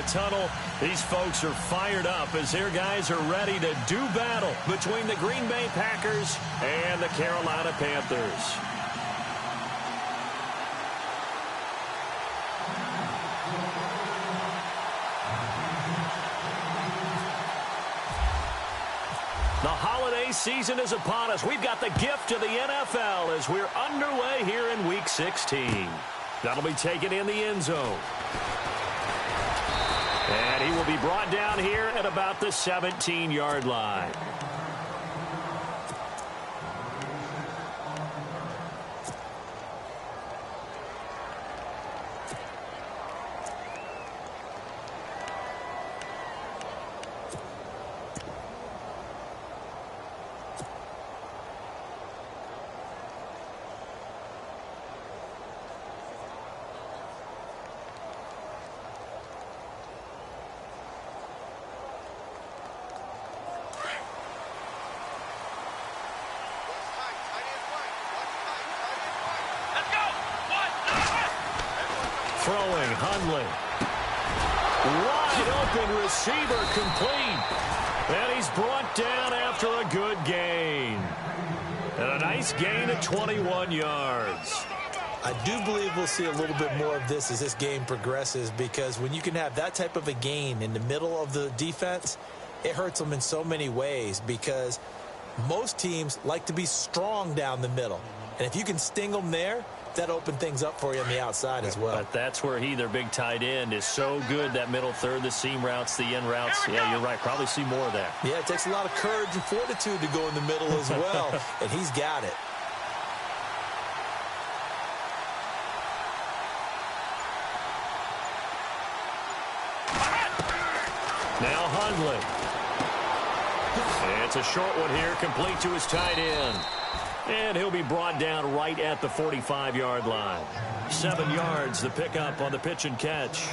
tunnel. These folks are fired up as their guys are ready to do battle between the Green Bay Packers and the Carolina Panthers. The holiday season is upon us. We've got the gift of the NFL as we're underway here in Week 16. That'll be taken in the end zone. And he will be brought down here at about the 17-yard line. Throwing, Hundley. Wide open receiver complete. And he's brought down after a good gain. And a nice gain of 21 yards. I do believe we'll see a little bit more of this as this game progresses, because when you can have that type of a gain in the middle of the defense, it hurts them in so many ways, because most teams like to be strong down the middle. And if you can sting them there, that open things up for you on the outside as well. But that's where their big tight end, is so good, that middle third, the seam routes, the end routes. Yeah, you're right. Probably see more of that. Yeah, it takes a lot of courage and fortitude to go in the middle as well, and he's got it. Now Hundley. It's a short one here, complete to his tight end. And he'll be brought down right at the 45-yard line. 7 yards, the pickup on the pitch and catch.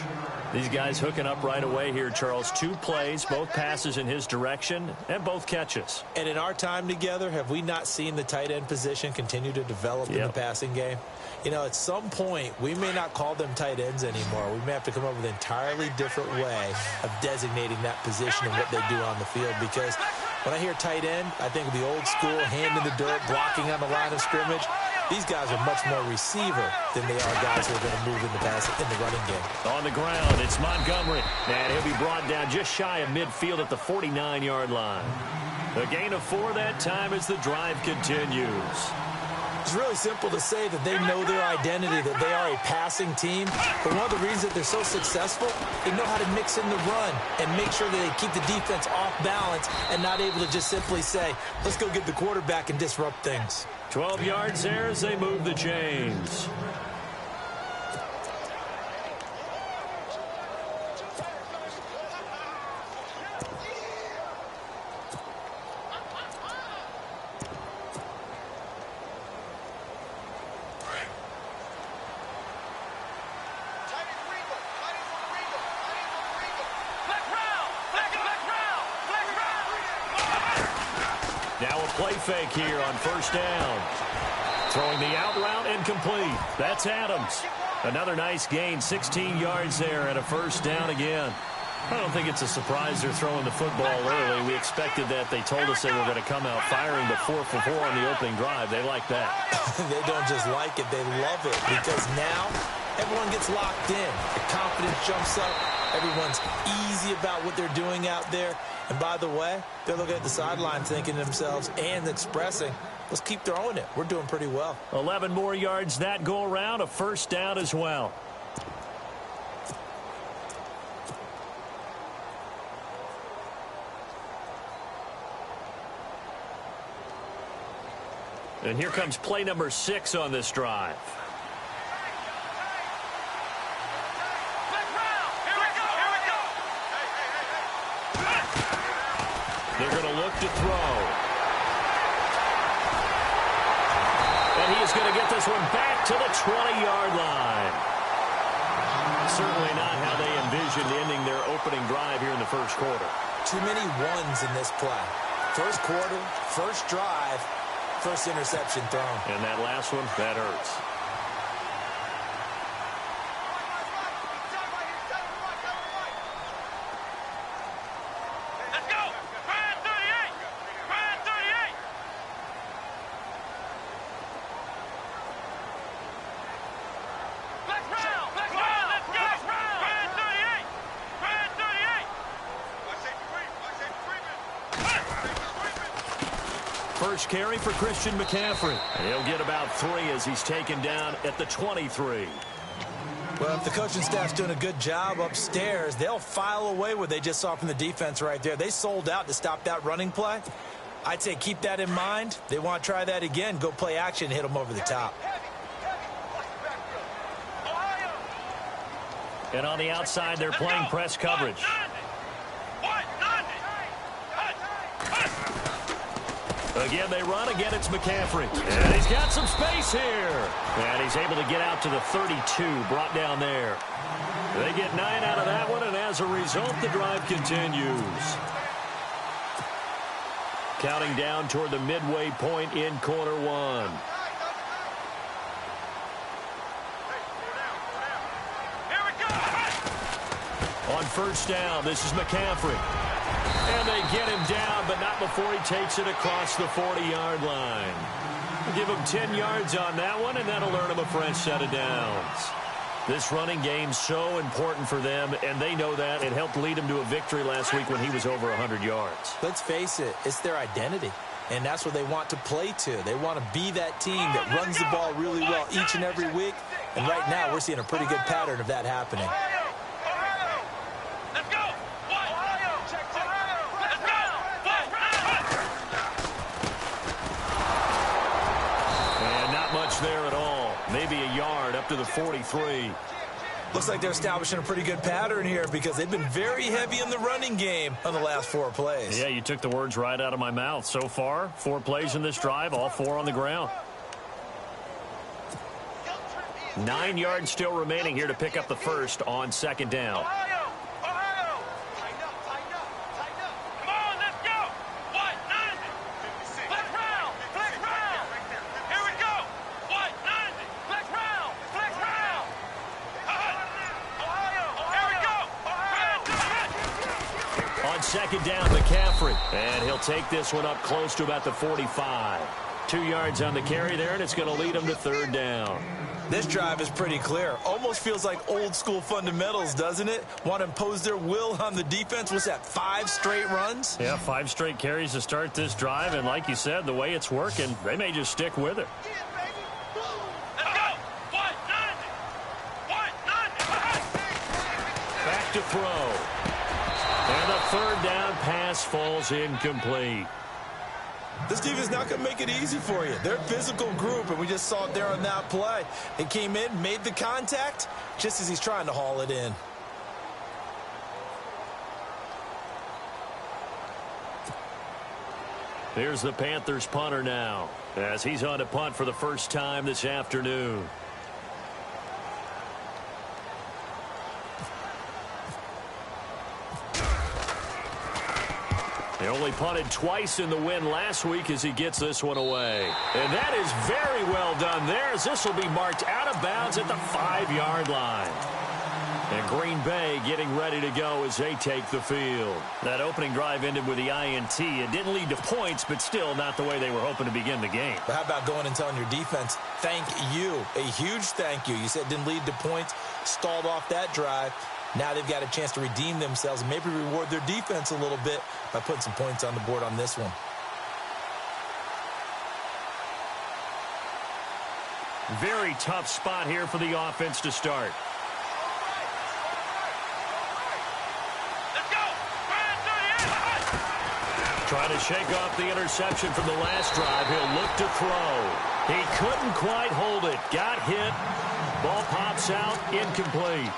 These guys hooking up right away here, Charles. 2 plays, both passes in his direction, and both catches. And in our time together, have we not seen the tight end position continue to develop in the passing game? You know, at some point, we may not call them tight ends anymore. We may have to come up with an entirely different way of designating that position and what they do on the field, because when I hear tight end, I think of the old school, hand in the dirt, blocking on the line of scrimmage. These guys are much more receiver than they are guys who are going to move in the running game. On the ground, it's Montgomery. And he'll be brought down just shy of midfield at the 49-yard line. A gain of 4 that time as the drive continues. It's really simple to say that they know their identity, that they are a passing team. But one of the reasons that they're so successful, they know how to mix in the run and make sure that they keep the defense off balance and not able to just simply say, let's go get the quarterback and disrupt things. 12 yards there as they move the chains. Now a play fake here on first down. Throwing the out route incomplete. That's Adams. Another nice gain, 16 yards there and a first down again. I don't think it's a surprise they're throwing the football early. We expected that. They told us they were going to come out firing the 4 for 4 on the opening drive. They like that. They don't just like it, they love it, because now everyone gets locked in. The confidence jumps up. Everyone's easy about what they're doing out there. And by the way, they're looking at the sideline thinking to themselves and expressing, let's keep throwing it. We're doing pretty well. 11 more yards that go around, a first down as well. And here comes play number 6 on this drive. They're going to look to throw. And he is going to get this one back to the 20-yard line. Certainly not how they envisioned ending their opening drive here in the first quarter. Too many ones in this play. First quarter, first drive, first interception thrown. And that last one, that hurts. first carry for Christian McCaffrey. He'll get about 3 as he's taken down at the 23. Well, if the coaching staff's doing a good job upstairs, they'll file away what they just saw from the defense right there. They sold out to stop that running play. I'd say keep that in mind. They want to try that again. Go play action, hit them over the top. And on the outside, they're playing press coverage. Again, they run. Again, it's McCaffrey. And he's got some space here. And he's able to get out to the 32, brought down there. They get 9 out of that one, and as a result, the drive continues. Counting down toward the midway point in quarter one. On first down, this is McCaffrey. And they get him down, but not before he takes it across the 40-yard line. Give him 10 yards on that one, and that'll earn him a fresh set of downs. This running game's so important for them, and they know that. It helped lead him to a victory last week when he was over 100 yards. Let's face it, it's their identity, and that's what they want to play to. They want to be that team that runs the ball really well each and every week, and right now we're seeing a pretty good pattern of that happening. There at all. Maybe a yard up to the 43. Looks like they're establishing a pretty good pattern here because they've been very heavy in the running game on the last 4 plays. Yeah, you took the words right out of my mouth. So far, 4 plays in this drive, all 4 on the ground. 9 yards still remaining here to pick up the first on second down. Second down, McCaffrey. And he'll take this one up close to about the 45. 2 yards on the carry there, and it's going to lead him to third down. This drive is pretty clear. Almost feels like old school fundamentals, doesn't it? Want to impose their will on the defense. What's that, 5 straight runs? Yeah, 5 straight carries to start this drive. And like you said, the way it's working, they may just stick with it. Back to throw. And the third down pass falls incomplete. This defense is not going to make it easy for you. They're a physical group, and we just saw it there on that play. It came in, made the contact, just as he's trying to haul it in. Here's the Panthers punter now, as he's on to punt for the first time this afternoon. They only punted twice in the win last week as he gets this one away. And that is very well done there, as this will be marked out of bounds at the 5-yard line. And Green Bay getting ready to go as they take the field. That opening drive ended with the INT. It didn't lead to points, but still not the way they were hoping to begin the game. But how about going and telling your defense, thank you, a huge thank you. You said it didn't lead to points, stalled off that drive. Now they've got a chance to redeem themselves and maybe reward their defense a little bit by putting some points on the board on this one. Very tough spot here for the offense to start. Trying to shake off the interception from the last drive. He'll look to throw. He couldn't quite hold it. Got hit. Ball pops out. Incomplete.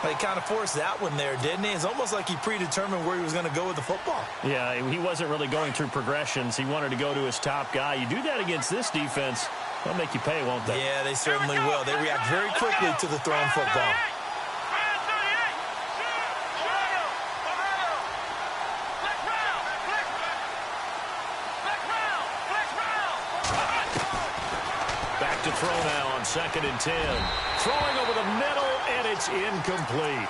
He kind of forced that one there, didn't he? It's almost like he predetermined where he was going to go with the football. Yeah, he wasn't really going through progressions. He wanted to go to his top guy. You do that against this defense, they'll make you pay, won't they? Yeah, they certainly will. They react very quickly to the thrown football. Back to throw now on 2nd and 10. Throwing over the middle, and it's incomplete.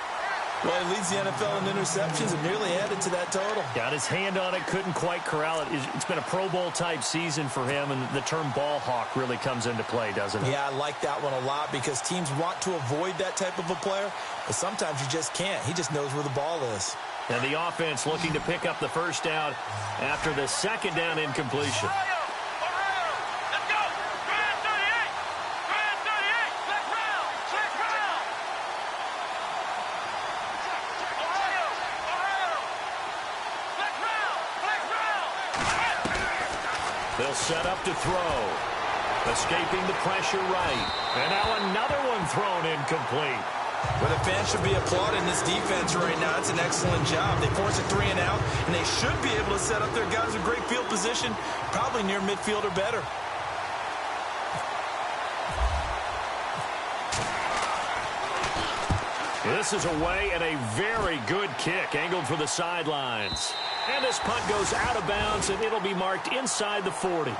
Well, he leads the NFL in interceptions and nearly added to that total. Got his hand on it, couldn't quite corral it. It's been a Pro Bowl-type season for him, and the term ball hawk really comes into play, doesn't it? Yeah, I like that one a lot because teams want to avoid that type of a player, but sometimes you just can't. He just knows where the ball is. And the offense looking to pick up the first down after the second down incompletion. They'll set up to throw. Escaping the pressure right. And now another one thrown incomplete. Well, the fans should be applauding this defense right now. It's an excellent job. They force a 3 and out, and they should be able to set up their guys with great field position, probably near midfield or better. This is away and a very good kick, angled for the sidelines. And this punt goes out of bounds, and it'll be marked inside the 40.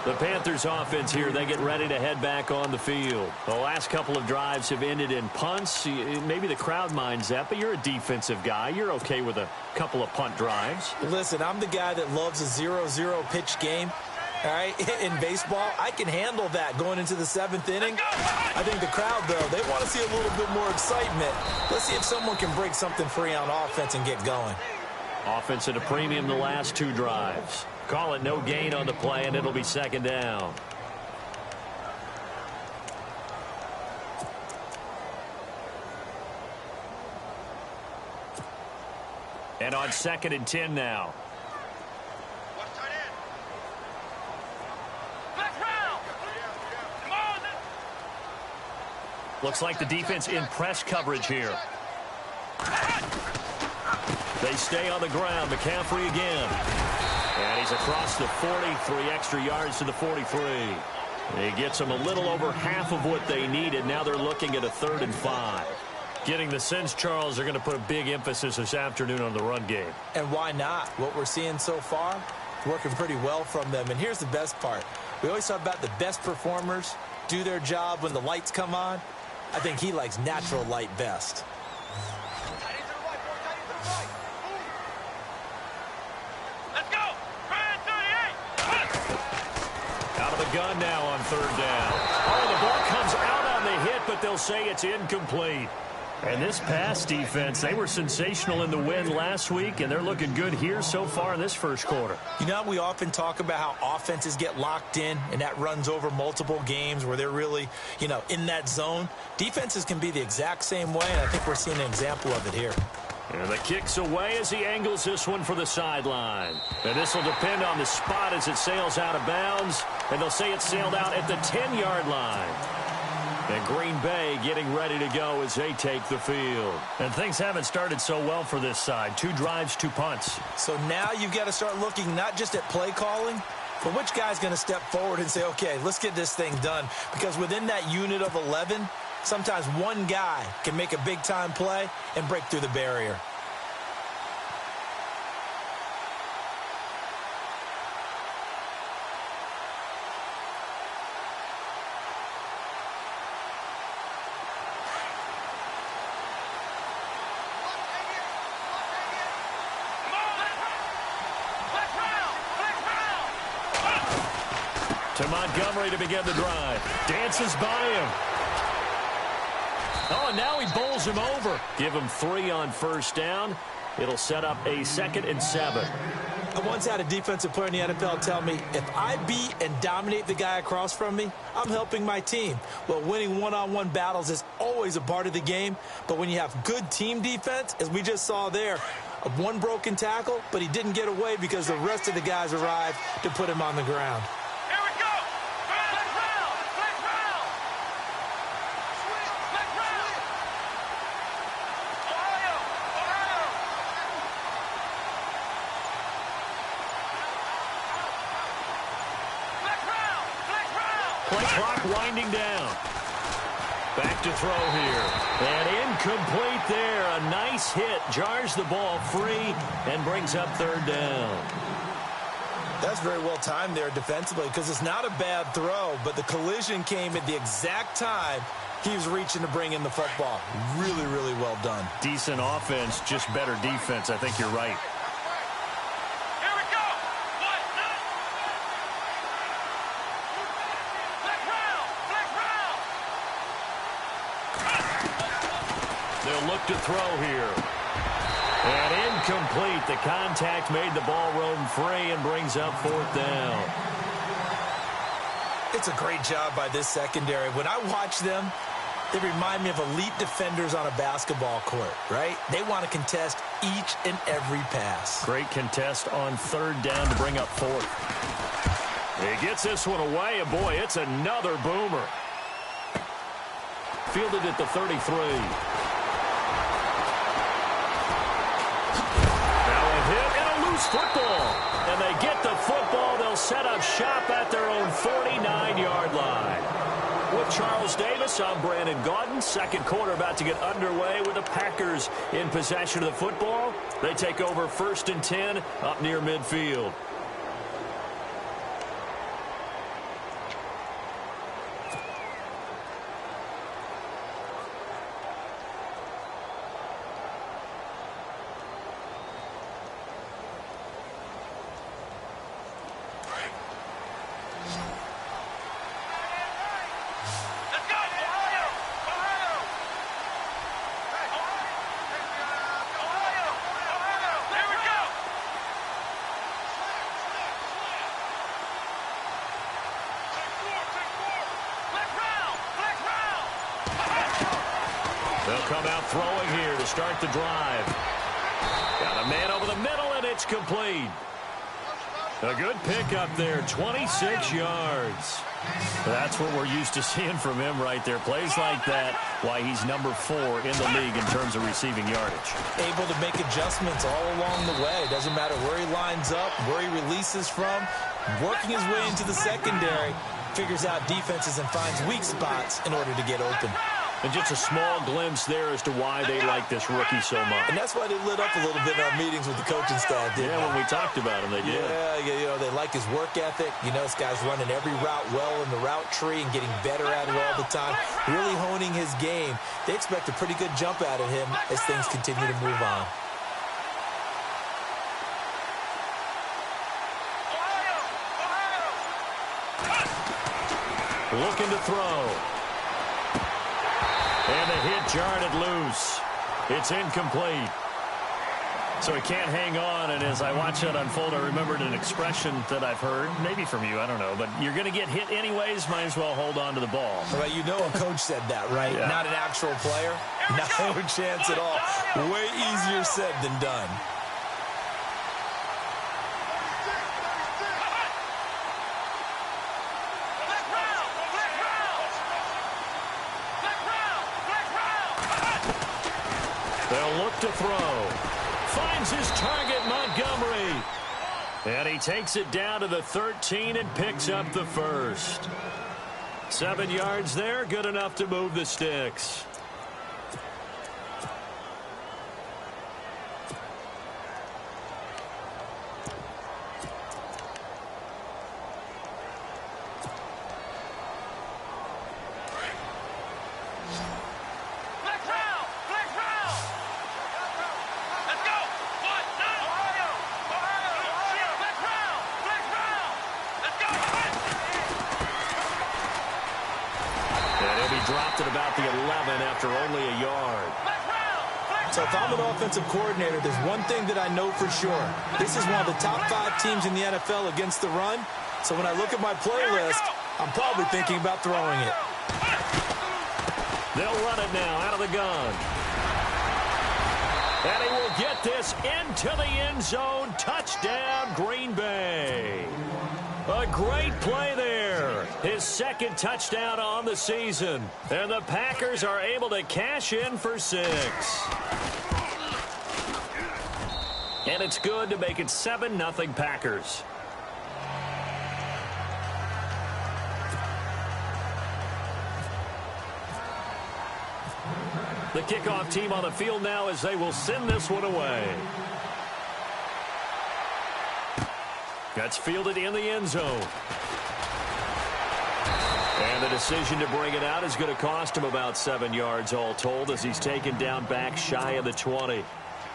The Panthers offense here, they get ready to head back on the field. The last couple of drives have ended in punts. Maybe the crowd minds that, but you're a defensive guy. You're okay with a couple of punt drives. Listen, I'm the guy that loves a 0-0 pitch game. All right, in baseball, I can handle that going into the 7th inning. I think the crowd, though, they want to see a little bit more excitement. Let's see if someone can break something free on offense and get going. Offense at a premium the last 2 drives. Call it no gain on the play, and it'll be second down. And on 2nd and 10 now. Looks like the defense in press coverage here. They stay on the ground. McCaffrey again. And he's across the 40, 3 extra yards to the 43. He gets them a little over half of what they needed. Now they're looking at a 3rd and 5. Getting the sense, Charles, they're going to put a big emphasis this afternoon on the run game. And why not? What we're seeing so far, working pretty well from them. And here's the best part. We always talk about the best performers do their job when the lights come on. I think he likes natural light best. Gun now on 3rd down. Oh, the ball comes out on the hit, but they'll say it's incomplete. And this pass defense, they were sensational in the win last week, and they're looking good here so far in this first quarter. You know, we often talk about how offenses get locked in, and that runs over multiple games where they're really, in that zone. Defenses can be the exact same way, and I think we're seeing an example of it here. And the kick's away as he angles this one for the sideline. And this will depend on the spot as it sails out of bounds. And they'll say it sailed out at the 10-yard line. And Green Bay getting ready to go as they take the field. And things haven't started so well for this side. 2 drives, 2 punts. So now you've got to start looking not just at play calling, but which guy's going to step forward and say, okay, let's get this thing done. Because within that unit of 11, sometimes one guy can make a big-time play and break through the barrier. To Montgomery to begin the drive. Dances by him. Oh, and now he bowls him over. Give him 3 on 1st down. It'll set up a 2nd and 7. I once had a defensive player in the NFL tell me, if I beat and dominate the guy across from me, I'm helping my team. Well, winning one-on-one battles is always a part of the game, but when you have good team defense, as we just saw there, one broken tackle, but he didn't get away because the rest of the guys arrived to put him on the ground. Play clock winding down. Back to throw here. And incomplete there. A nice hit. Jars the ball free and brings up 3rd down. That's very well timed there defensively because it's not a bad throw, but the collision came at the exact time he was reaching to bring in the football. Really, really well done. Decent offense, just better defense. I think you're right. They'll look to throw here. And Incomplete. The contact made the ball roam free and brings up 4th down. It's a great job by this secondary. When I watch them, they remind me of elite defenders on a basketball court, right? They want to contest each and every pass. Great contest on 3rd down to bring up 4th. He gets this one away, and boy, it's another boomer. Fielded at the 33. Now a hit and a loose football. And they get the football. They'll set up shop at their own 49-yard line. With Charles Davis, I'm Brandon Gaudin. Second quarter about to get underway with the Packers in possession of the football. They take over 1st and 10 up near midfield. They'll come out throwing here to start the drive. Got a man over the middle, and it's complete. A good pickup there, 26 yards. That's what we're used to seeing from him right there. Plays like that, why he's number 4 in the league in terms of receiving yardage. Able to make adjustments all along the way. Doesn't matter where he lines up, where he releases from. Working his way into the secondary, figures out defenses and finds weak spots in order to get open. And just a small glimpse there as to why they like this rookie so much. And that's why they lit up a little bit in our meetings with the coaching staff. Yeah, when we talked about him, they did. Yeah, they like his work ethic. You know, this guy's running every route well in the route tree and getting better at it all the time. Really honing his game. They expect a pretty good jump out of him as things continue to move on. Looking to throw. And the hit jarred it loose. It's incomplete. So he can't hang on, and as I watch that unfold, I remembered an expression that I've heard, maybe from you, I don't know, but you're going to get hit anyways, might as well hold on to the ball. Well, you know a coach said that, right? Yeah. Not an actual player. No chance at all. Way easier said than done. They'll look to throw. Finds his target, Montgomery. And he takes it down to the 13 and picks up the first. 7 yards there, good enough to move the sticks. Dropped at about the 11 after only a yard. So if I'm an offensive coordinator, there's one thing that I know for sure. This is one of the top 5 teams in the NFL against the run. So when I look at my play list, I'm probably thinking about throwing it. They'll run it now out of the gun. And he will get this into the end zone. Touchdown, Green Bay. A great play there. His second touchdown on the season. And the Packers are able to cash in for 6. And it's good to make it 7-0 Packers. The kickoff team on the field now as they will send this one away. That's fielded in the end zone. And the decision to bring it out is going to cost him about 7 yards all told as he's taken down back shy of the 20.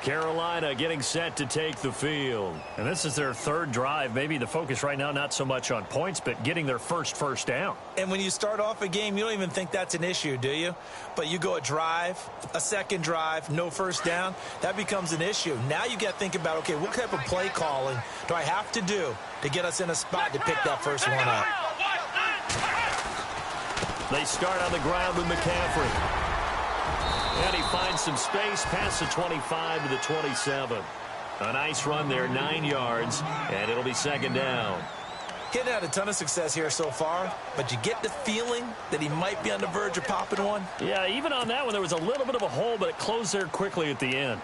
Carolina getting set to take the field. And this is their third drive. Maybe the focus right now not so much on points, but getting their first down. And when you start off a game, you don't even think that's an issue, do you? But you go a drive, a second drive, no first down, that becomes an issue. Now you got to think about, okay, what type of play calling do I have to do to get us in a spot to pick that first one up? They start on the ground with McCaffrey. And he finds some space past the 25 to the 27. A nice run there, 9 yards, and it'll be second down. Getting had a ton of success here so far, but you get the feeling that he might be on the verge of popping one. Yeah, even on that one, there was a little bit of a hole, but it closed there quickly at the end.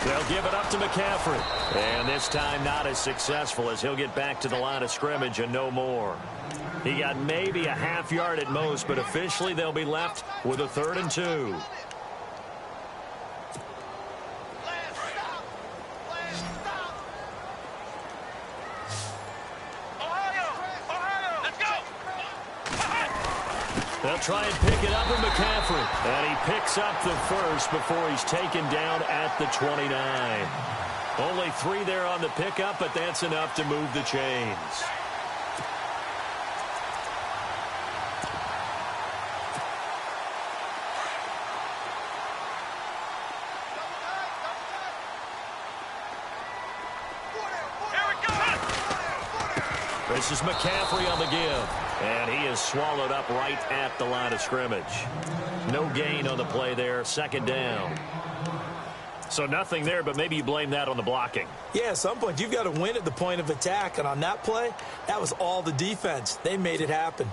They'll give it up to McCaffrey. And this time not as successful as he'll get back to the line of scrimmage and no more. He got maybe a half yard at most, but officially they'll be left with a 3rd and 2. They'll try and pick it up with McCaffrey. And he picks up the first before he's taken down at the 29. Only 3 there on the pickup, but that's enough to move the chains. This is McCaffrey on the give. And he is swallowed up right at the line of scrimmage. No gain on the play there. Second down. So nothing there, but maybe you blame that on the blocking. Yeah, at some point you've got to win at the point of attack. And on that play, that was all the defense. They made it happen.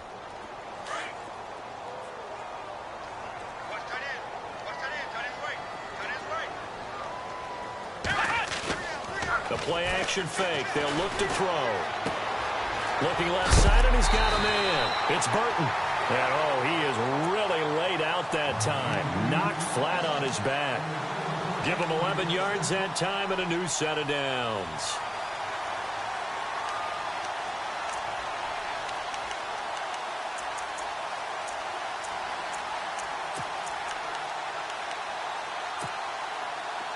The play action fake. They'll look to throw. Looking left side, and he's got a man. It's Burton. And, oh, he is really laid out that time. Knocked flat on his back. Give him 11 yards that time and a new set of downs.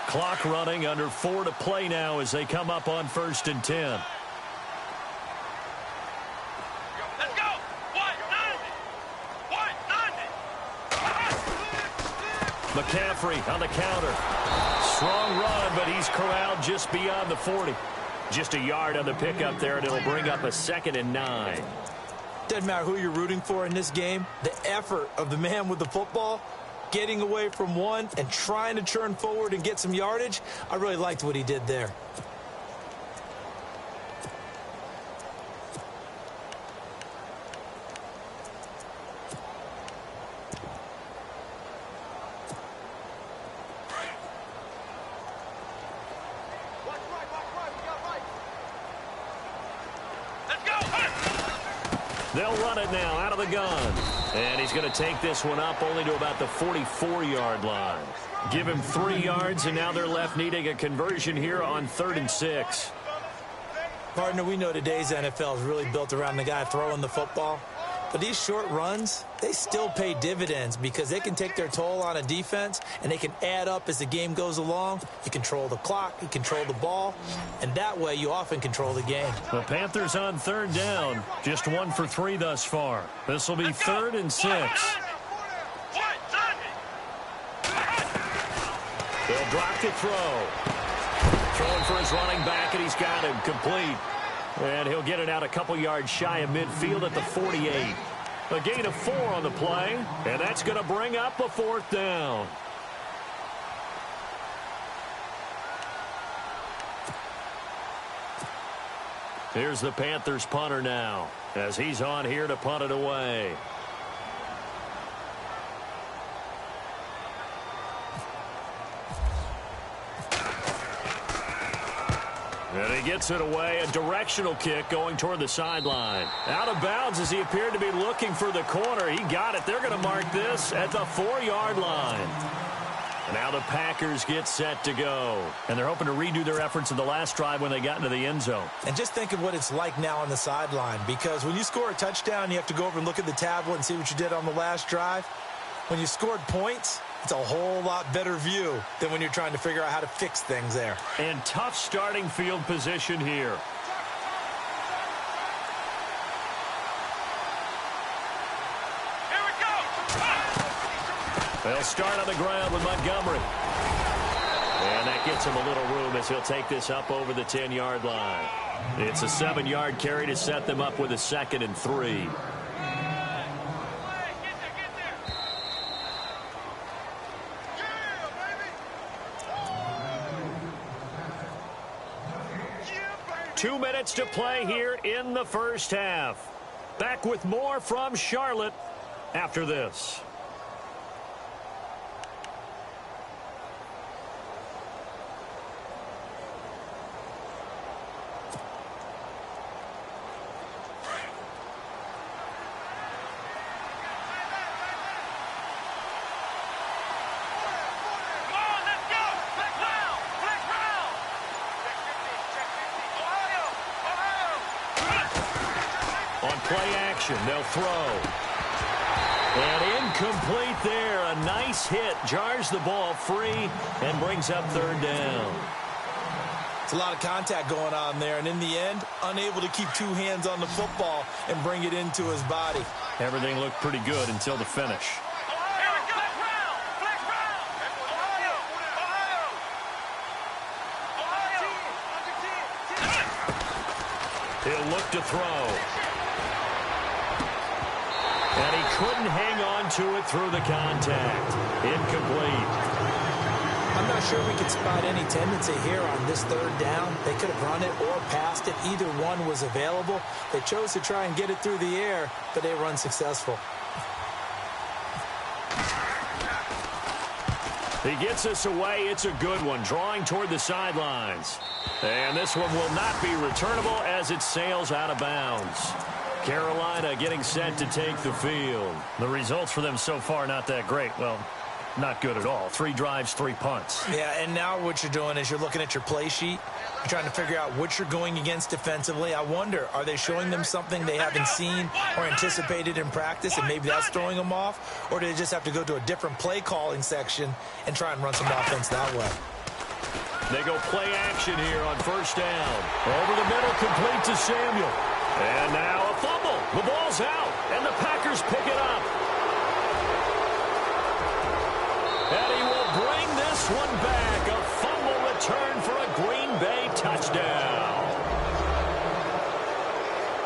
Clock running, under 4 to play now as they come up on 1st and 10. McCaffrey on the counter. Strong run, but he's corralled just beyond the 40. Just a yard on the pickup there, and it'll bring up a 2nd and 9. Doesn't matter who you're rooting for in this game. The effort of the man with the football, getting away from one and trying to turn forward and get some yardage, I really liked what he did there. They'll run it now out of the gun. And he's going to take this one up only to about the 44-yard line. Give him 3 yards, and now they're left needing a conversion here on 3rd and 6. Partner, we know today's NFL is really built around the guy throwing the football. But these short runs, they still pay dividends because they can take their toll on a defense, and they can add up as the game goes along. You control the clock, you control the ball, and that way you often control the game. The Panthers on 3rd down, just 1 for 3 thus far. This will be 3rd and 6. They'll drop the throw. Throwing for his running back, and he's got him complete. And he'll get it out a couple yards shy of midfield at the 48. A gain of 4 on the play, and that's going to bring up a 4th down. Here's the Panthers punter now, as he's on here to punt it away. And he gets it away, a directional kick going toward the sideline. Out of bounds as he appeared to be looking for the corner. He got it. They're going to mark this at the 4-yard line. And Now the Packers get set to go. And they're hoping to redo their efforts in the last drive when they got into the end zone. And just think of what it's like now on the sideline, because when you score a touchdown, you have to go over and look at the tablet and see what you did on the last drive. When you scored points, it's a whole lot better view than when you're trying to figure out how to fix things there. And tough starting field position here. They'll start on the ground with Montgomery. And that gets him a little room as he'll take this up over the 10-yard line. It's a 7-yard carry to set them up with a 2nd and 3. Two minutes to play here in the first half. Back with more from Charlotte after this. Play action, they'll throw. And incomplete there. A nice hit. Jars the ball free and brings up 3rd down. It's a lot of contact going on there, and in the end, unable to keep 2 hands on the football and bring it into his body. Everything looked pretty good until the finish. He'll look to throw. And he couldn't hang on to it through the contact. Incomplete. I'm not sure we could spot any tendency here on this 3rd down. They could have run it or passed it. Either one was available. They chose to try and get it through the air, but they were unsuccessful. He gets us away. It's a good one, drawing toward the sidelines. And this one will not be returnable as it sails out of bounds. Carolina getting set to take the field. The results for them so far not that great. Well, not good at all. 3 drives, 3 punts. Yeah, and now what you're doing is you're looking at your play sheet. You're trying to figure out what you're going against defensively. I wonder, are they showing them something they haven't seen or anticipated in practice, and maybe that's throwing them off? Or do they just have to go to a different play calling section and try and run some offense that way? They go play action here on 1st down. Over the middle, complete to Samuel. And now a fumble. The ball's out, and the Packers pick it up. And he will bring this one back. A fumble return for a Green Bay touchdown.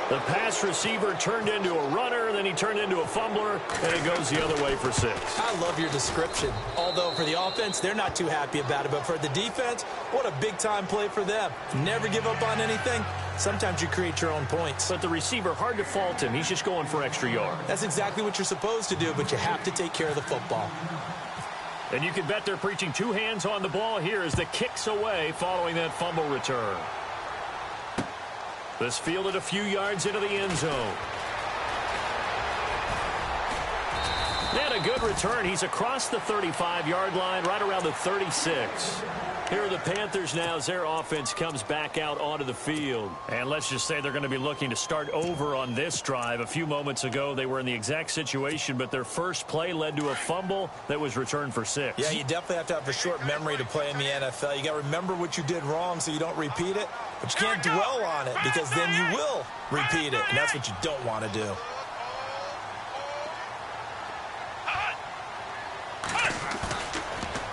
The pass receiver turned into a runner, then he turned into a fumbler, and it goes the other way for 6. I love your description. Although for the offense, they're not too happy about it. But for the defense, what a big-time play for them. Never give up on anything. Sometimes you create your own points. But the receiver, hard to fault him. He's just going for extra yard. That's exactly what you're supposed to do, but you have to take care of the football. And you can bet they're preaching 2 hands on the ball here as the kick's away following that fumble return. This fielded a few yards into the end zone. And a good return. He's across the 35-yard line, right around the 36. Here are the Panthers now as their offense comes back out onto the field. And let's just say they're going to be looking to start over on this drive. A few moments ago, they were in the exact situation, but their first play led to a fumble that was returned for 6. Yeah, you definitely have to have a short memory to play in the NFL. You got to remember what you did wrong so you don't repeat it, but you can't dwell on it because then you will repeat it, and that's what you don't want to do.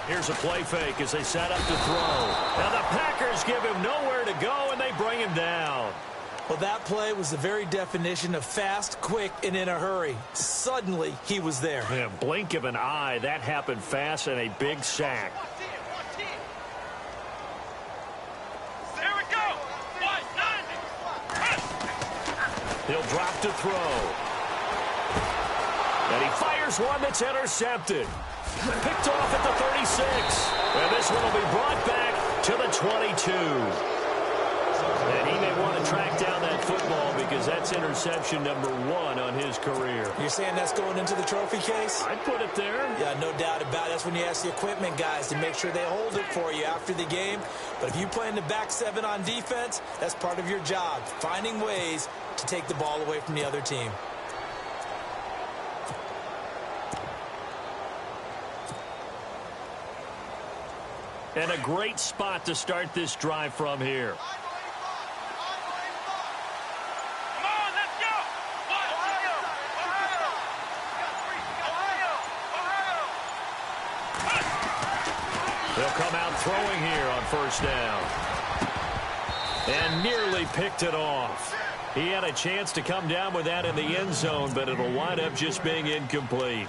Here's a play fake as they set up to throw. Now the Packers give him nowhere to go, and they bring him down. Well, that play was the very definition of fast, quick, and in a hurry. Suddenly, he was there. Yeah, blink of an eye. That happened fast and a big sack. Here we go. He'll drop to throw. And he fires one that's intercepted. Picked off at the 36. And this one will be brought back to the 22. And he may want to track down that football because that's interception number 1 on his career. You're saying that's going into the trophy case? I'd put it there. Yeah, no doubt about it. That's when you ask the equipment guys to make sure they hold it for you after the game. But if you play in the back 7 on defense, that's part of your job, finding ways to take the ball away from the other team. And a great spot to start this drive from here. They'll come out throwing here on first down. And nearly picked it off. He had a chance to come down with that in the end zone, but it'll wind up just being incomplete.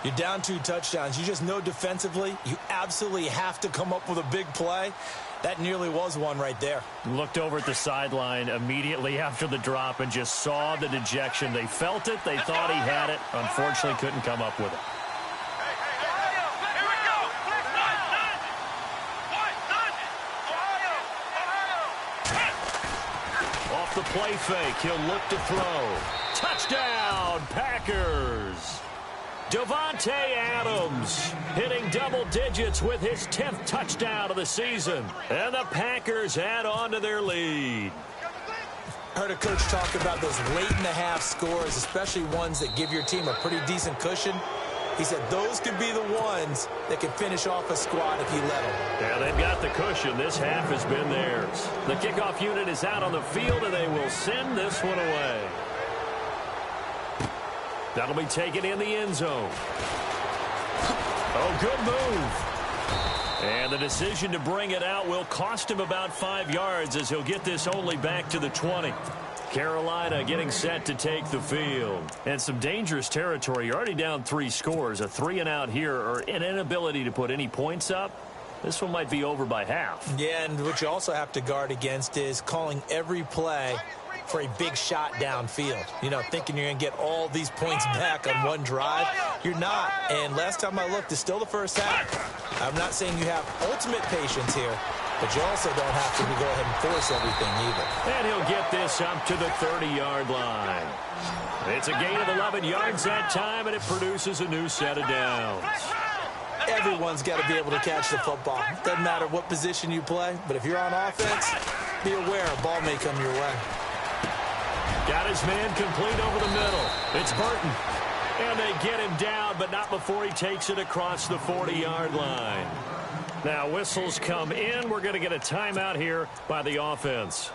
You're down 2 touchdowns. You just know defensively you absolutely have to come up with a big play. That nearly was one right there. Looked over at the sideline immediately after the drop and just saw the dejection. They felt it. They thought he had it. Unfortunately, couldn't come up with it. Off the play fake, he'll look to throw. Touchdown, Packers! Davante Adams hitting double digits with his 10th touchdown of the season. And the Packers add on to their lead. Heard a coach talk about those late-in-the-half scores, especially ones that give your team a pretty decent cushion. He said those could be the ones that can finish off a squad if you let them. Yeah, they've got the cushion. This half has been theirs. The kickoff unit is out on the field, and they will send this one away. That'll be taken in the end zone. Oh, good move. And the decision to bring it out will cost him about 5 yards as he'll get this only back to the 20. Carolina getting set to take the field. And some dangerous territory. You're already down 3 scores. A 3-and-out here or an inability to put any points up. This one might be over by half. Yeah, and what you also have to guard against is calling every play for a big shot downfield. You know, thinking you're going to get all these points back on one drive. You're not. And last time I looked, it's still the first half. I'm not saying you have ultimate patience here, but you also don't have to go ahead and force everything either. And he'll get this up to the 30-yard line. It's a gain of 11 yards that time, and it produces a new set of downs. Everyone's got to be able to catch the football. Doesn't matter what position you play, but if you're on offense, be aware a ball may come your way. Got his man complete over the middle. It's Burton. And they get him down, but not before he takes it across the 40-yard line. Now whistles come in. We're going to get a timeout here by the offense,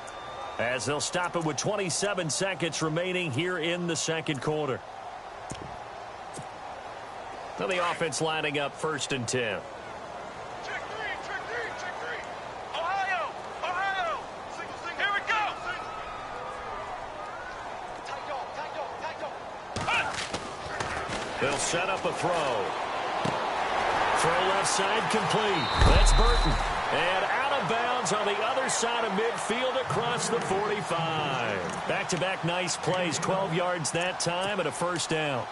as they'll stop it with 27 seconds remaining here in the second quarter. Now the offense lining up 1st and 10. Check three. Ohio. Single. Here we go. Tight dog. They'll set up a throw. Throw left side complete. That's Burton. And out of bounds on the other side of midfield across the 45. Back-to-back nice plays. 12 yards that time and a first down.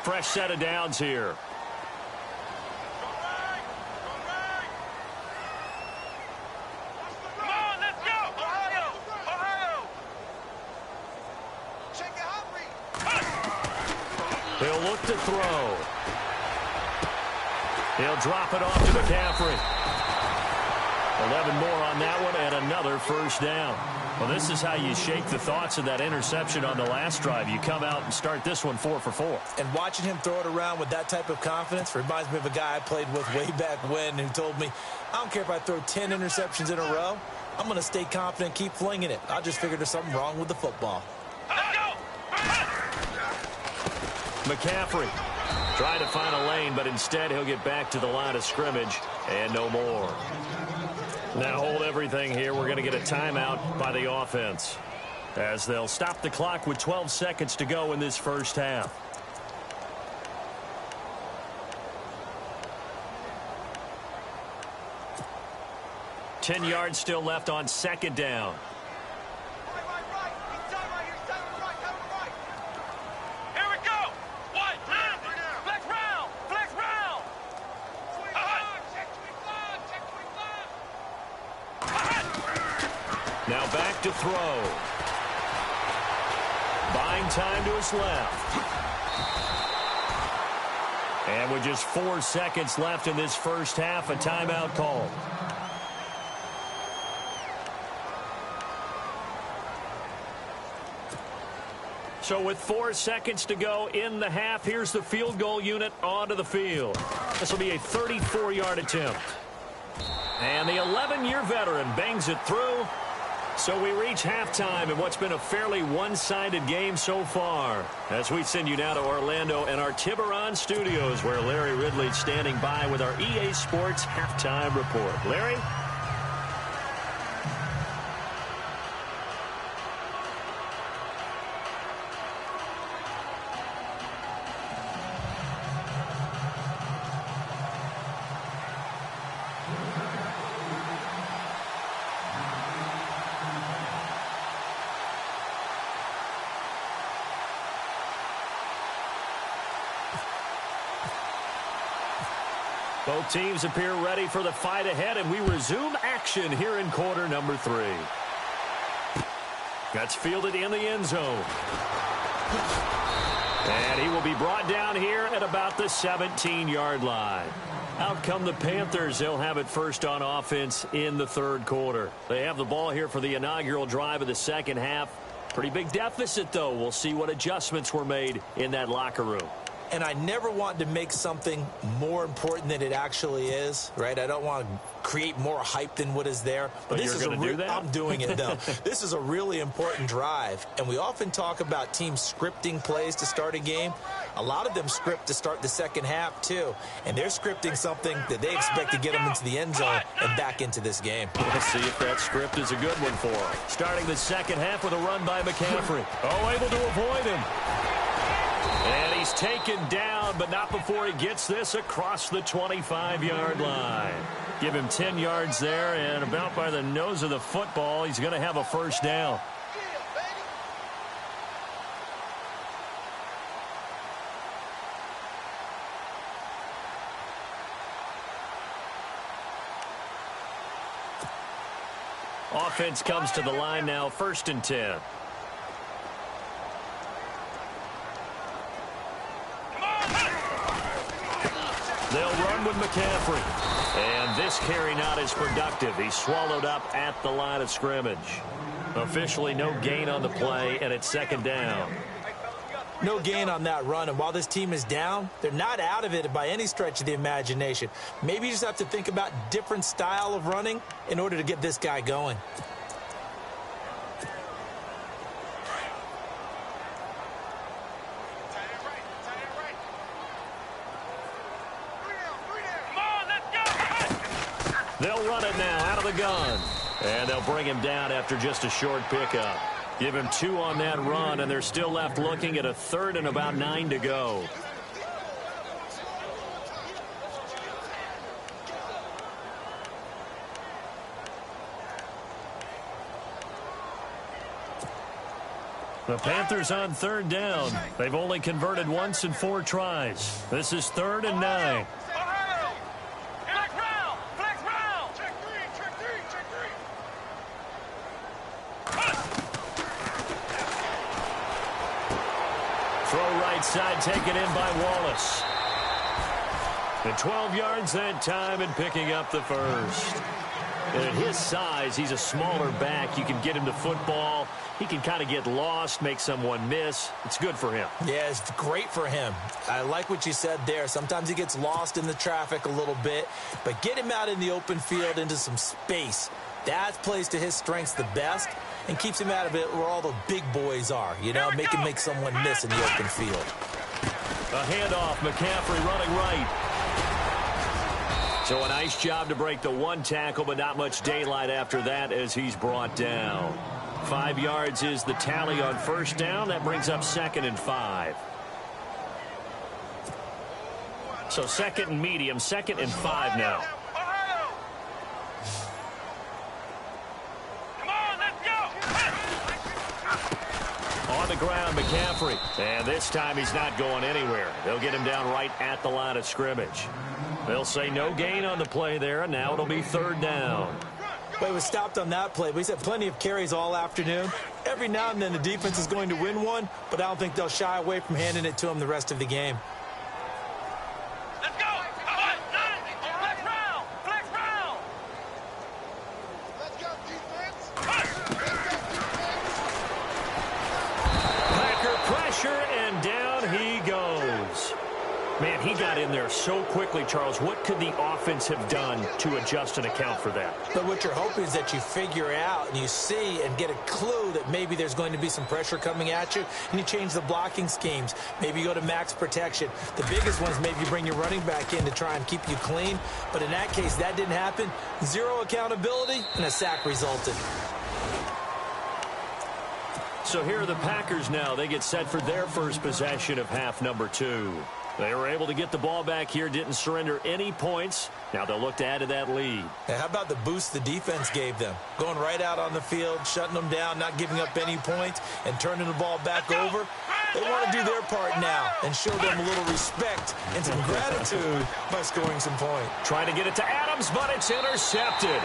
Fresh set of downs here. Come on, let's go. Ohio. Check it out, He'll look to throw. He'll drop it off to McCaffrey. 11 more on that one and another first down. Well, this is how you shake the thoughts of that interception on the last drive. You come out and start this one 4 for 4. And watching him throw it around with that type of confidence reminds me of a guy I played with way back when who told me, I don't care if I throw 10 interceptions in a row. I'm going to stay confident, keep flinging it. I just figured there's something wrong with the football. McCaffrey trying to find a lane, but instead he'll get back to the line of scrimmage and no more. Now hold everything here. We're going to get a timeout by the offense, as they'll stop the clock with 12 seconds to go in this first half. Ten yards still left on second down. Right. He's down right here. He's down right. Here we go. White. Black right. Now back to throw. Buying time to his left. And with just 4 seconds left in this first half, a timeout call. So with 4 seconds to go in the half, here's the field goal unit onto the field. This will be a 34-yard attempt. And the 11-year veteran bangs it through. So we reach halftime in what's been a fairly one-sided game so far. As we send you now to Orlando and our Tiburon studios, where Larry Ridley's standing by with our EA Sports halftime report. Larry? Both teams appear ready for the fight ahead, and we resume action here in quarter number 3. That's fielded in the end zone. And he will be brought down here at about the 17-yard line. Out come the Panthers. They'll have it first on offense in the third quarter. They have the ball here for the inaugural drive of the second half. Pretty big deficit, though. We'll see what adjustments were made in that locker room. And I never want to make something more important than it actually is, right? I don't want to create more hype than what is there. But this is going to do that? I'm doing it, though. This is a really important drive. And we often talk about teams scripting plays to start a game. A lot of them script to start the second half, too. And they're scripting something that they expect to get them into the end zone and back into this game. We'll see if that script is a good one for them. Starting the second half with a run by McCaffrey. Oh, able to avoid him. And he's taken down, but not before he gets this across the 25-yard line. Give him 10 yards there, and about by the nose of the football, he's going to have a first down. Offense comes to the line now, 1st and 10. They'll run with McCaffrey. And this carry not as productive. He's swallowed up at the line of scrimmage. Officially no gain on the play, and it's second down. No gain on that run, and while this team is down, they're not out of it by any stretch of the imagination. Maybe you just have to think about different style of running in order to get this guy going. They'll run it now out of the gun. And they'll bring him down after just a short pickup. Give him 2 on that run, and they're still left looking at a 3rd and about 9 to go. The Panthers on 3rd down. They've only converted once in 4 tries. This is 3rd and 9. Side taken in by Wallace. And 12 yards that time and picking up the first. And at his size, he's a smaller back. You can get him to football. He can kind of get lost, make someone miss. It's good for him. Yeah, it's great for him. I like what you said there. Sometimes he gets lost in the traffic a little bit, but get him out in the open field into some space. That plays to his strengths the best and keeps him out of it where all the big boys are, you know, make him make someone miss in the open field. A handoff, McCaffrey running right. So a nice job to break the 1 tackle, but not much daylight after that as he's brought down. 5 yards is the tally on 1st down. That brings up 2nd and 5. So 2nd and medium, 2nd and 5 now. On the ground, McCaffrey. And this time he's not going anywhere. They'll get him down right at the line of scrimmage. They'll say no gain on the play there, and now it'll be 3rd down. Well, he was stopped on that play, but he's had plenty of carries all afternoon. Every now and then the defense is going to win one, but I don't think they'll shy away from handing it to him the rest of the game. Let's go. Flex round. Flex round. Let's go, defense. Packer pressure, and down he goes. Man, he got in there so quickly, Charles. What could the offense have done to adjust and account for that? But what you're hoping is that you figure out and you see and get a clue that maybe there's going to be some pressure coming at you, and you change the blocking schemes. Maybe you go to max protection. The biggest ones, maybe you bring your running back in to try and keep you clean. But in that case, that didn't happen. Zero accountability, and a sack resulted. So here are the Packers now. They get set for their first possession of half number 2. They were able to get the ball back here, didn't surrender any points. Now they'll look to add to that lead. Now, how about the boost the defense gave them? Going right out on the field, shutting them down, not giving up any points, and turning the ball back over. They want to do their part now and show them a little respect and some gratitude by scoring some points. Trying to get it to Adams, but it's intercepted.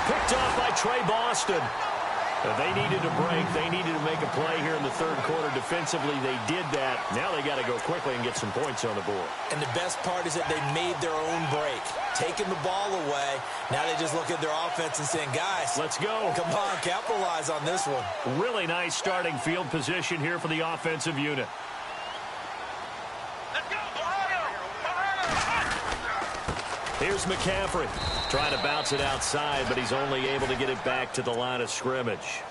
Picked off by Trey Boston. They needed a break. They needed to make a play here in the third quarter. Defensively, they did that. Now they got to go quickly and get some points on the board. And the best part is that they made their own break. Taking the ball away, now they just look at their offense and saying, guys, let's go. Come on, capitalize on this one. Really nice starting field position here for the offensive unit. Let's go, Ohio. Here's McCaffrey. Trying to bounce it outside, but he's only able to get it back to the line of scrimmage.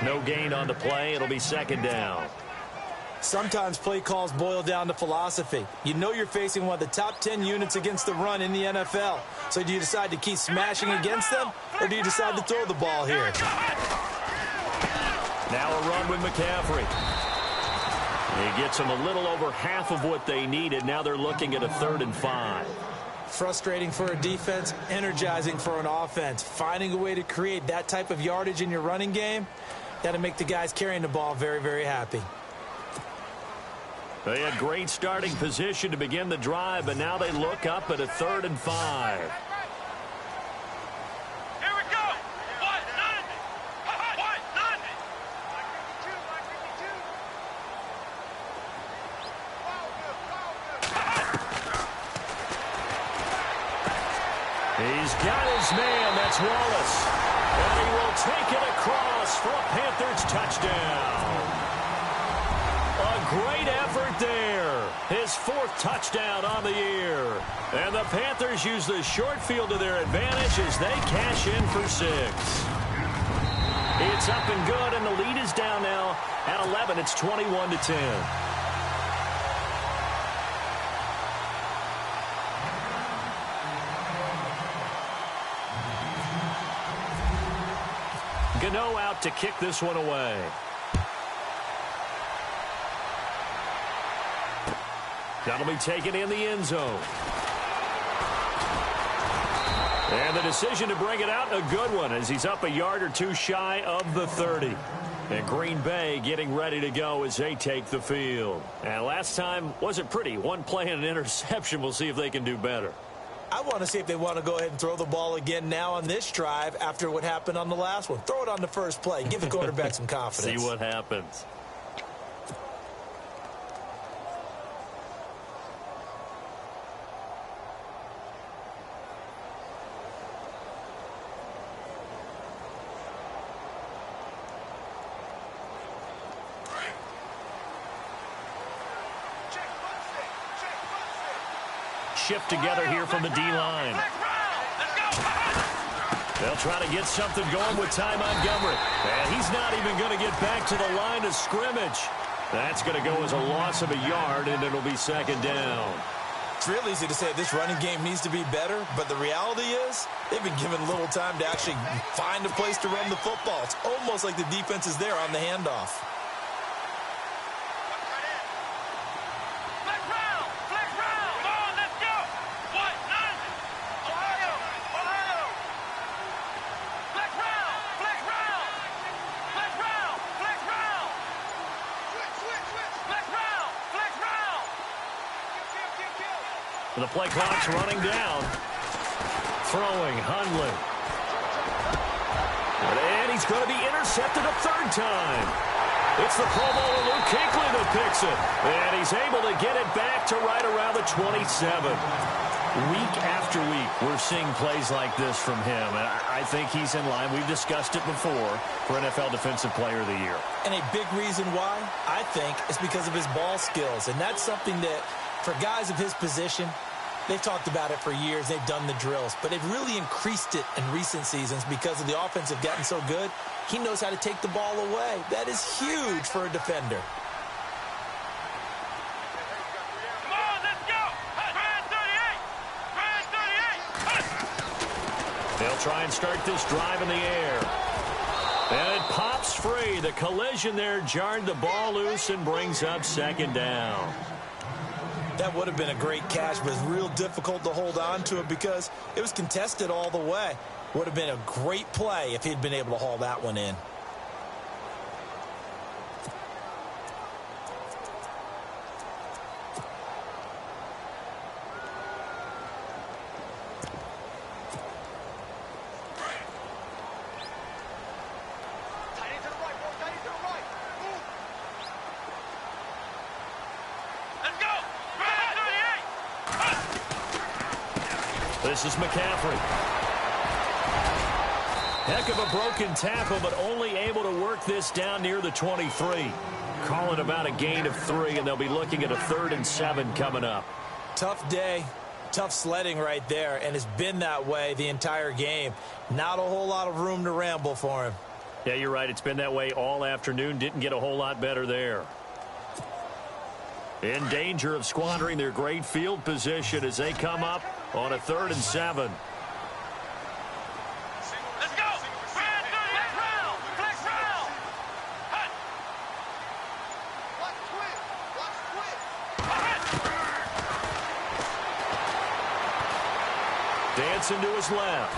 No gain on the play. It'll be second down. Sometimes play calls boil down to philosophy. You know you're facing one of the top 10 units against the run in the NFL. So do you decide to keep smashing against them, or do you decide to throw the ball here? Now a run with McCaffrey. He gets them a little over half of what they needed. Now they're looking at a 3rd and 5. Frustrating for a defense, energizing for an offense. Finding a way to create that type of yardage in your running game, that'll make the guys carrying the ball very, very happy. They had great starting position to begin the drive, but now they look up at a 3rd and 5. Here we go. What? None. What? None. He's got his man. That's Wallace. And he will take it across for a Panthers touchdown. A great effort there. His 4th touchdown on the year. And the Panthers use the short field to their advantage as they cash in for 6. It's up and good, and the lead is down now at 11. It's 21-10. Gano out to kick this one away. That'll be taken in the end zone. And the decision to bring it out, a good one, as he's up a yard or two shy of the 30. And Green Bay getting ready to go as they take the field. And last time wasn't pretty. One play and an interception. We'll see if they can do better. I want to see if they want to go ahead and throw the ball again now on this drive after what happened on the last one. Throw it on the first play. Give the quarterback some confidence. See what happens. Shift together here from the D-line. They'll try to get something going with Ty Montgomery. And he's not even going to get back to the line of scrimmage. That's going to go as a loss of a yard, and it'll be second down. It's real easy to say this running game needs to be better, but the reality is they've been given little time to actually find a place to run the football. It's almost like the defense is there on the handoff. The play clock's running down. Throwing, Hundley. And he's going to be intercepted a third time. It's the Pro Bowler Luke Kuechly that picks it. And he's able to get it back to right around the 27. Week after week, we're seeing plays like this from him. And I think he's in line. We've discussed it before for NFL Defensive Player of the Year. And a big reason why, I think, is because of his ball skills. And that's something that, for guys of his position, they've talked about it for years. They've done the drills. But they've really increased it in recent seasons because of the offense have gotten so good. He knows how to take the ball away. That is huge for a defender. Come on, let's go. Brand 38. They'll try and start this drive in the air. And it pops free. The collision there jarred the ball loose and brings up second down. That would have been a great catch, but it's real difficult to hold on to it because it was contested all the way. Would have been a great play if he'd been able to haul that one in. Tight end to the right, boy. Tight end to the right. Move. Let's go. Brand 38. This is McCaffrey. Heck of a broken tackle, but only able to work this down near the 23. Call it about a gain of 3, and they'll be looking at a 3rd and 7 coming up. Tough day, tough sledding right there, and it's been that way the entire game. Not a whole lot of room to ramble for him. Yeah, you're right. It's been that way all afternoon. Didn't get a whole lot better there. In danger of squandering their great field position as they come up on a 3rd and 7. Let's go. Brand 38. Flex round. Hut. Watch twist. Watch twist. Dancing to his left.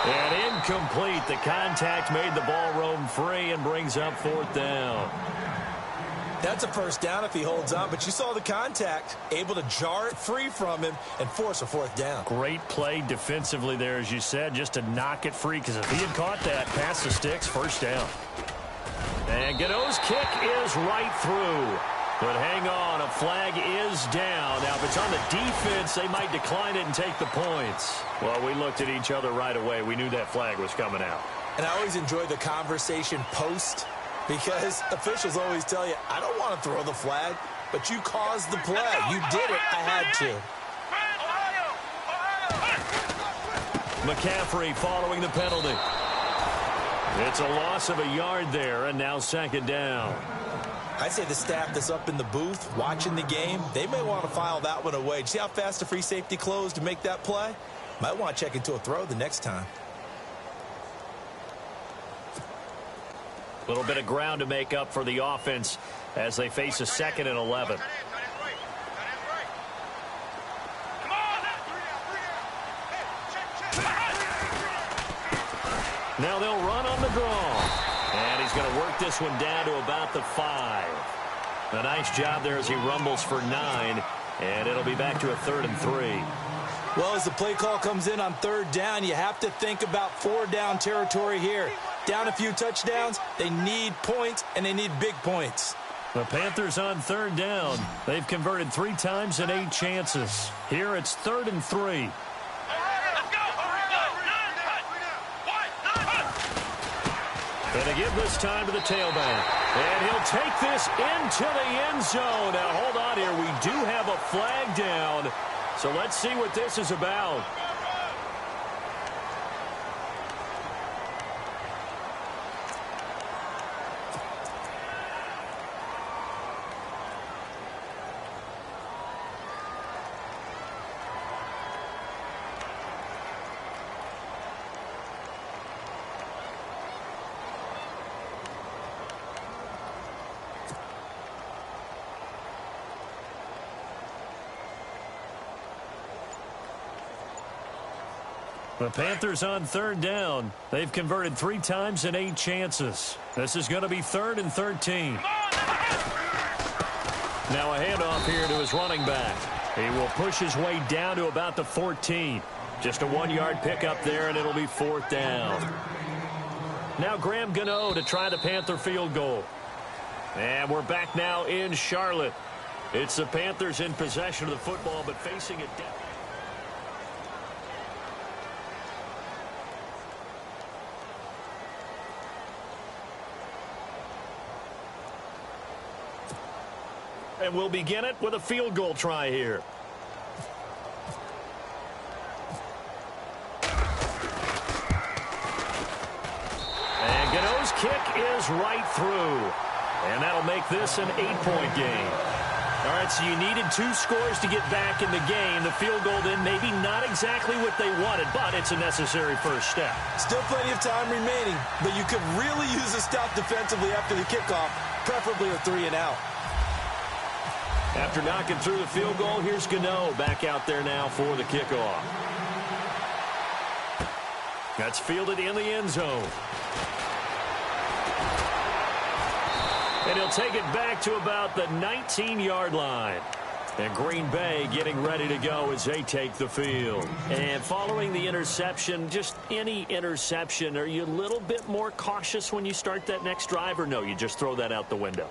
And incomplete. The contact made the ball roam free and brings up 4th down. That's a first down if he holds on, but you saw the contact, able to jar it free from him and force a 4th down. Great play defensively there, as you said, just to knock it free, because if he had caught that, past the sticks, first down. And Gano's kick is right through. But hang on, a flag is down. Now, if it's on the defense, they might decline it and take the points. Well, we looked at each other right away. We knew that flag was coming out. And I always enjoy the conversation post, because officials always tell you, I don't want to throw the flag, but you caused the play. You did it. I had to. McCaffrey following the penalty. It's a loss of a yard there, and now 2nd down. I say the staff that's up in the booth watching the game, they may want to file that one away. See how fast the free safety closed to make that play? Might want to check into a throw the next time. A little bit of ground to make up for the offense as they face a 2nd and 11. Now they'll run on the draw. And he's going to work this one down to about the 5. A nice job there as he rumbles for 9. And it'll be back to a 3rd and 3. Well, as the play call comes in on 3rd down, you have to think about 4-down territory here. Down a few touchdowns, they need points, and they need big points. The Panthers on 3rd down. They've converted 3 times in 8 chances. Here it's 3rd and 3. And they give this time to the tailback. And he'll take this into the end zone. Now, hold on here. We do have a flag down. So let's see what this is about. The Panthers on 3rd down. They've converted 3 times in 8 chances. This is going to be 3rd and 13. Now a handoff here to his running back. He will push his way down to about the 14. Just a 1-yard pickup there, and it'll be 4th down. Now Graham Gano to try the Panther field goal. And we're back now in Charlotte. It's the Panthers in possession of the football, but facing a death. And we'll begin it with a field goal try here. And Gano's kick is right through. And that'll make this an 8-point game. All right, so you needed 2 scores to get back in the game. The field goal then maybe not exactly what they wanted, but it's a necessary first step. Still plenty of time remaining, but you could really use a stop defensively after the kickoff, preferably a 3-and-out. After knocking through the field goal, here's Gano back out there now for the kickoff. That's fielded in the end zone. And he'll take it back to about the 19-yard line. And Green Bay getting ready to go as they take the field. And following the interception, just any interception, are you a little bit more cautious when you start that next drive, or no, you just throw that out the window?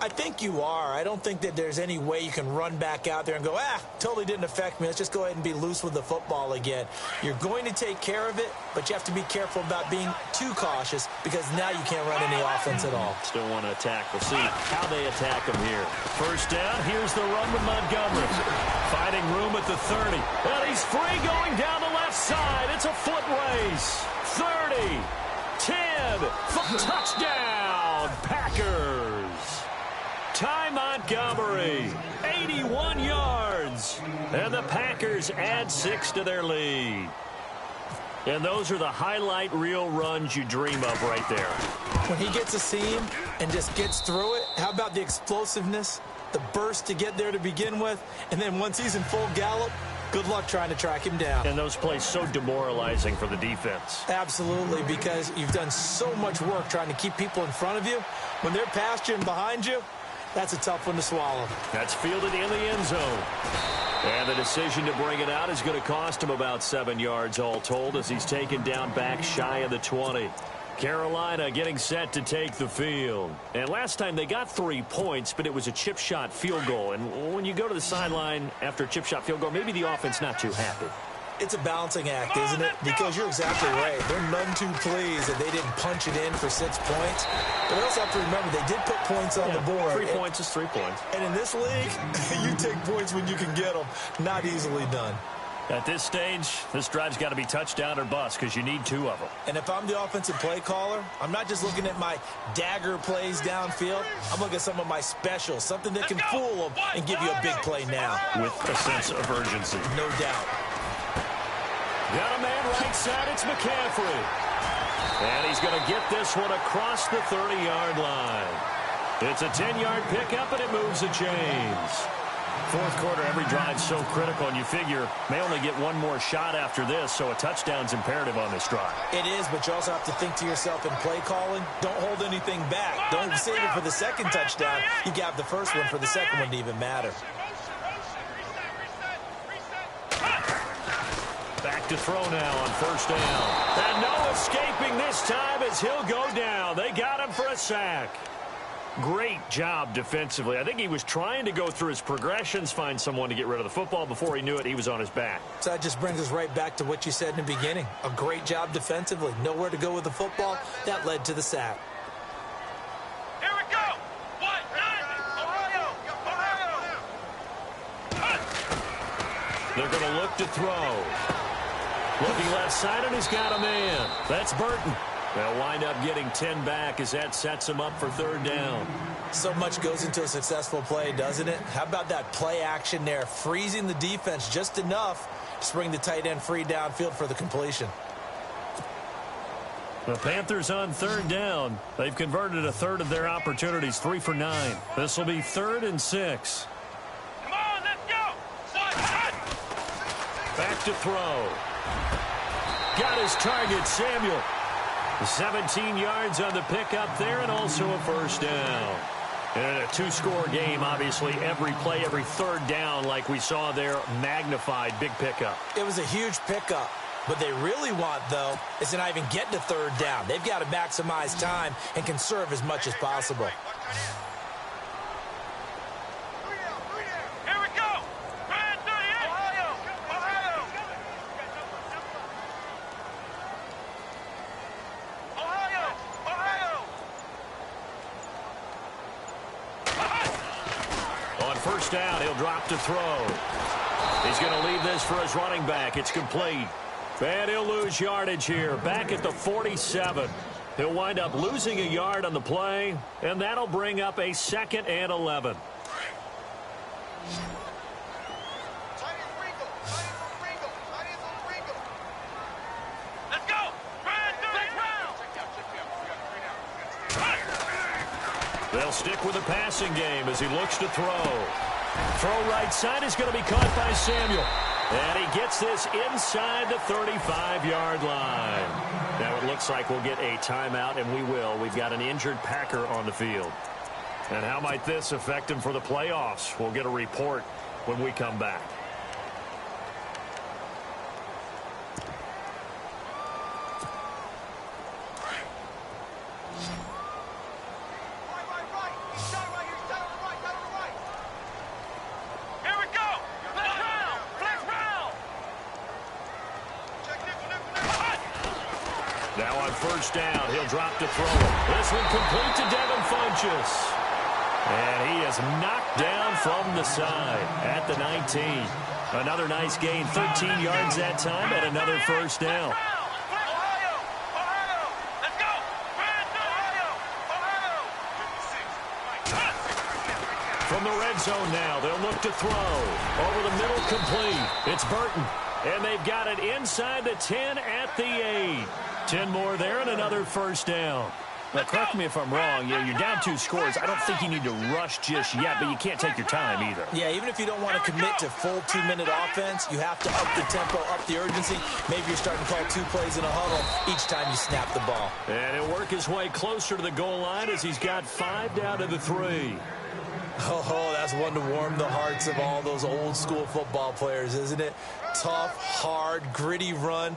I think you are. I don't think that there's any way you can run back out there and go, totally didn't affect me. Let's just go ahead and be loose with the football again. You're going to take care of it, but you have to be careful about being too cautious because now you can't run any offense at all. Still want to attack. We'll see how they attack them here. First down, here's the run with Montgomery. Finding room at the 30. And he's free going down the left side. It's a foot race. 30, 10, touchdown, Packers. Ty Montgomery, 81 yards. And the Packers add 6 to their lead. And those are the highlight reel runs you dream of right there. When he gets a seam and just gets through it, how about the explosiveness, the burst to get there to begin with, and then once he's in full gallop, good luck trying to track him down. And those plays so demoralizing for the defense. Absolutely, because you've done so much work trying to keep people in front of you. When they're past you and behind you, that's a tough one to swallow. That's fielded in the end zone. And the decision to bring it out is going to cost him about 7 yards all told as he's taken down back shy of the 20. Carolina getting set to take the field. And last time they got 3 points, but it was a chip shot field goal. And when you go to the sideline after a chip shot field goal, maybe the offense not too happy. It's a balancing act, isn't it? Because you're exactly right. They're none too pleased that they didn't punch it in for 6 points. But we also have to remember they did put points on the board. 3 points is 3 points. And in this league, you take points when you can get them. Not easily done. At this stage, this drive's got to be touchdown or bust because you need 2 of them. And if I'm the offensive play caller, I'm not just looking at my dagger plays downfield. I'm looking at some of my specials, something that can fool them and give you a big play now. With a sense of urgency. No doubt. Got a man right side, it's McCaffrey. And he's going to get this one across the 30-yard line. It's a 10-yard pickup, and it moves the chains. Fourth quarter, every drive's so critical, and you figure may only get one more shot after this, so a touchdown's imperative on this drive. It is, but you also have to think to yourself in play calling, don't hold anything back. Don't save it for the second touchdown. You got the first one for the second one to even matter. Back to throw now on first down. And no escaping this time as he'll go down. They got him for a sack. Great job defensively. I think he was trying to go through his progressions, find someone to get rid of the football. Before he knew it, he was on his back. So that just brings us right back to what you said in the beginning. A great job defensively. Nowhere to go with the football. That led to the sack. Here we go. 1, 9, Ohio. They're going to look to throw. Looking left side, and he's got a man. That's Burton. They'll wind up getting 10 back as that sets him up for third down. So much goes into a successful play, doesn't it? How about that play action there? Freezing the defense just enough to bring the tight end free downfield for the completion. The Panthers on third down. They've converted a third of their opportunities, 3 for 9. This will be 3rd and 6. Come on, let's go. Back to throw. Got his target, Samuel. 17 yards on the pickup there and also a first down. In a two-score game, obviously, every play, every third down, like we saw there, magnified, big pickup. It was a huge pickup. What they really want, though, is to not even get to third down. They've got to maximize time and conserve as much as possible. Here we go. Brand 38. Ohio. On first down, he'll drop to throw. He's going to leave this for his running back. It's complete. And he'll lose yardage here, back at the 47. He'll wind up losing a yard on the play, and that'll bring up a 2nd and 11. Let's go. Brand 30. They'll stick with the passing game as he looks to throw. Throw right side is going to be caught by Samuel. And he gets this inside the 35-yard line. Now it looks like we'll get a timeout, and we will. We've got an injured Packer on the field. And how might this affect him for the playoffs? We'll get a report when we come back. Now on first down, he'll drop to throw. This one complete to Devin Funchess. And he is knocked down from the side at the 19. Another nice gain, 13 yards that time, and another first down. From the red zone now, they'll look to throw. Over the middle, complete. It's Burton. And they've got it inside the 10 at the 8. 10 more there and another first down. Now, correct me if I'm wrong. You're down 2 scores. I don't think you need to rush just yet, but you can't take your time either. Yeah, even if you don't want to commit to full 2-minute offense, you have to up the tempo, up the urgency. Maybe you're starting to call 2 plays in a huddle each time you snap the ball. And he'll work his way closer to the goal line as he's got 5 down to the 3. Oh, that's one to warm the hearts of all those old school football players, isn't it? Tough, hard, gritty run.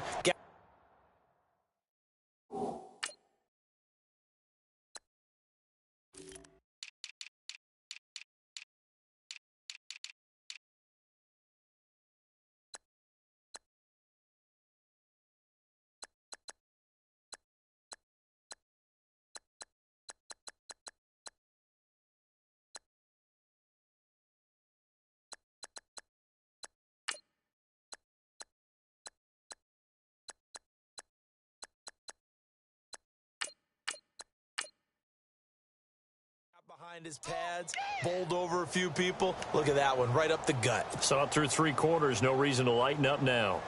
Behind his pads, bowled over a few people. Look at that one, right up the gut. Saw it through 3 quarters. No reason to lighten up now.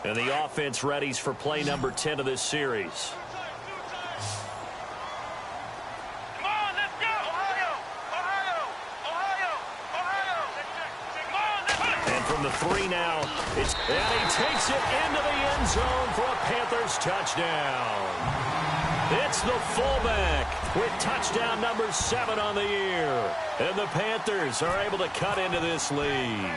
And the offense readies for play number 10 of this series. From the 3 now, and he takes it into the end zone for a Panthers touchdown. It's the fullback with touchdown number 7 on the year. And the Panthers are able to cut into this lead.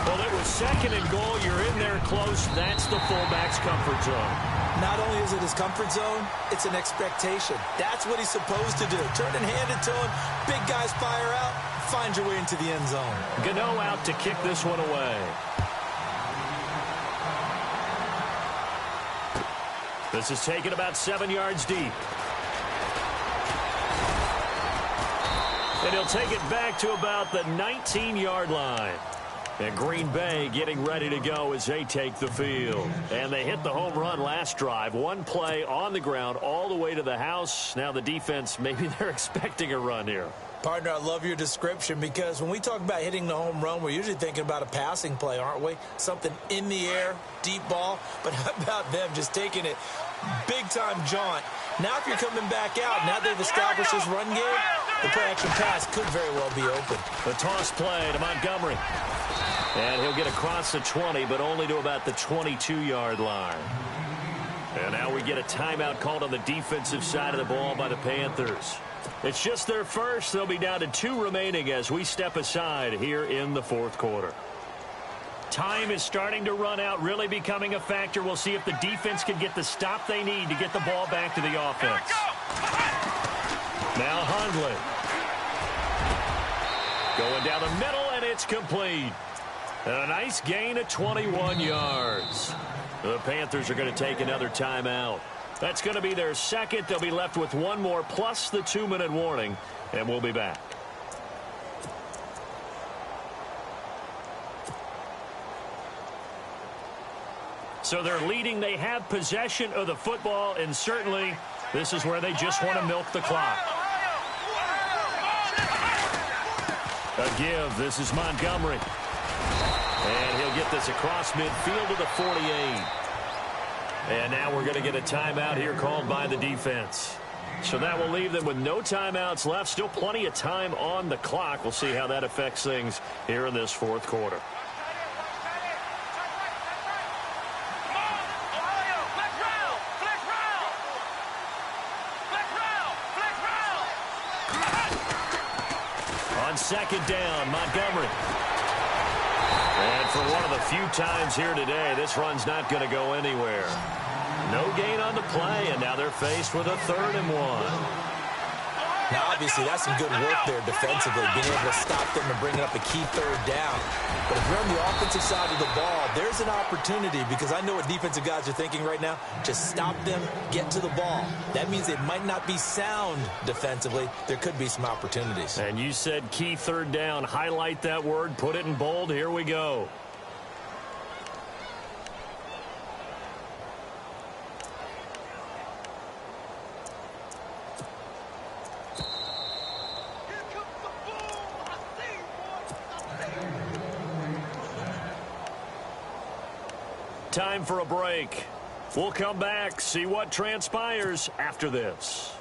Well, it was 2nd and goal. You're in there close. That's the fullback's comfort zone. Not only is it his comfort zone, it's an expectation. That's what he's supposed to do. Turn and hand it to him. Big guys fire out. Find your way into the end zone. Gano out to kick this one away. This is taken about 7 yards deep. And he'll take it back to about the 19-yard line. And Green Bay getting ready to go as they take the field. And they hit the home run last drive. 1 play on the ground all the way to the house. Now the defense, maybe they're expecting a run here. Partner, I love your description because when we talk about hitting the home run, we're usually thinking about a passing play, aren't we? Something in the air, deep ball. But how about them just taking it big-time jaunt? Now if you're coming back out, now they've established this run game, the play-action pass could very well be open. The toss play to Montgomery. And he'll get across the 20, but only to about the 22-yard line. And now we get a timeout called on the defensive side of the ball by the Panthers. It's just their first. They'll be down to 2 remaining as we step aside here in the fourth quarter. Time is starting to run out, really becoming a factor. We'll see if the defense can get the stop they need to get the ball back to the offense. Now Hundley. Going down the middle, and it's complete. And a nice gain of 21 yards. The Panthers are going to take another timeout. That's going to be their second. They'll be left with 1 more plus the 2-minute warning, and we'll be back. So they're leading. They have possession of the football, and certainly this is where they just want to milk the clock. A give. This is Montgomery. And he'll get this across midfield to the 48. And now we're going to get a timeout here called by the defense. So that will leave them with no timeouts left. Still plenty of time on the clock. We'll see how that affects things here in this fourth quarter. On second down, Montgomery. And for one of the few times here today, this run's not going to go anywhere. No gain on the play, and now they're faced with a 3rd and 1. Now, obviously, that's some good work there defensively, being able to stop them and bring up a key 3rd down. But if you're on the offensive side of the ball, there's an opportunity, because I know what defensive guys are thinking right now. Just stop them, get to the ball. That means it might not be sound defensively. There could be some opportunities. And you said key 3rd down. Highlight that word, put it in bold. Here we go. Time for a break. We'll come back, see what transpires after this.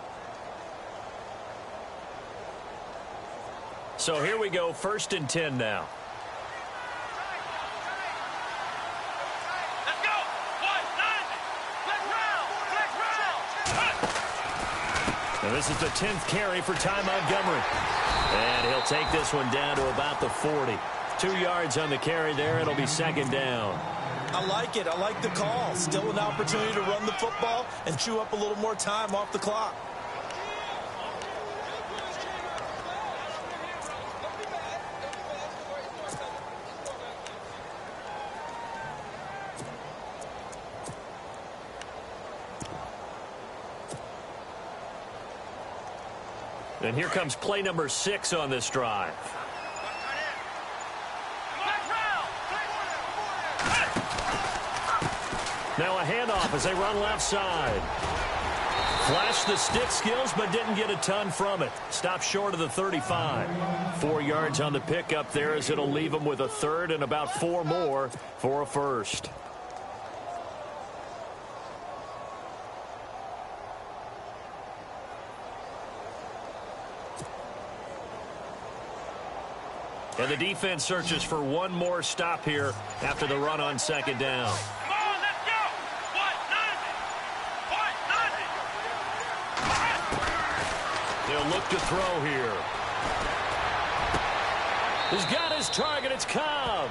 So here we go, 1st and 10 now. Let's go. 1-9. And this is the 10th carry for Ty Montgomery. And he'll take this one down to about the 40. 2 yards on the carry there. It'll be 2nd down. I like it. I like the call. Still an opportunity to run the football and chew up a little more time off the clock. And here comes play number 6 on this drive. Now a handoff as they run left side. Flashed the stick skills, but didn't get a ton from it. Stopped short of the 35. 4 yards on the pickup there, as it'll leave them with a 3rd and about 4 more for a 1st. And the defense searches for 1 more stop here after the run on 2nd down. They'll look to throw here. He's got his target. It's Cobb.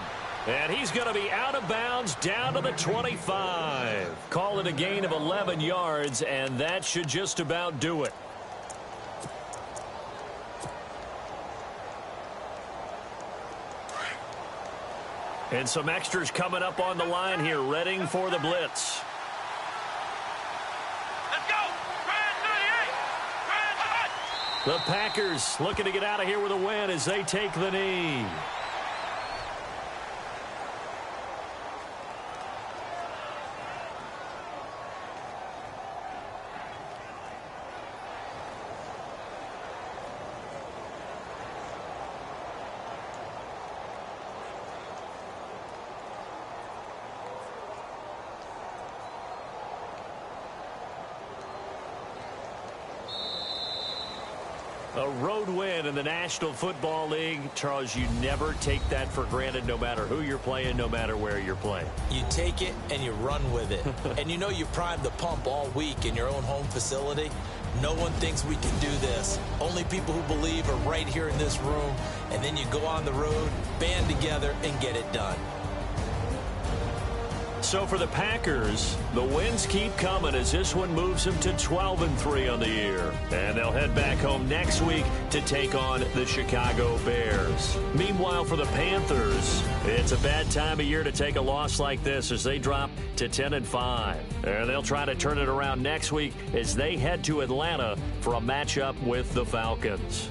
And he's going to be out of bounds down to the 25. Call it a gain of 11 yards, and that should just about do it. And some extras coming up on the line here, readying for the blitz. The Packers looking to get out of here with a win as they take the knee. A road win in the National Football League. Charles, you never take that for granted no matter who you're playing, no matter where you're playing. You take it and you run with it. And you know you primed the pump all week in your own home facility. No one thinks we can do this. Only people who believe are right here in this room. And then you go on the road, band together, and get it done. So for the Packers, the wins keep coming as this one moves them to 12-3 on the year. And they'll head back home next week to take on the Chicago Bears. Meanwhile, for the Panthers, it's a bad time of year to take a loss like this as they drop to 10-5. And they'll try to turn it around next week as they head to Atlanta for a matchup with the Falcons.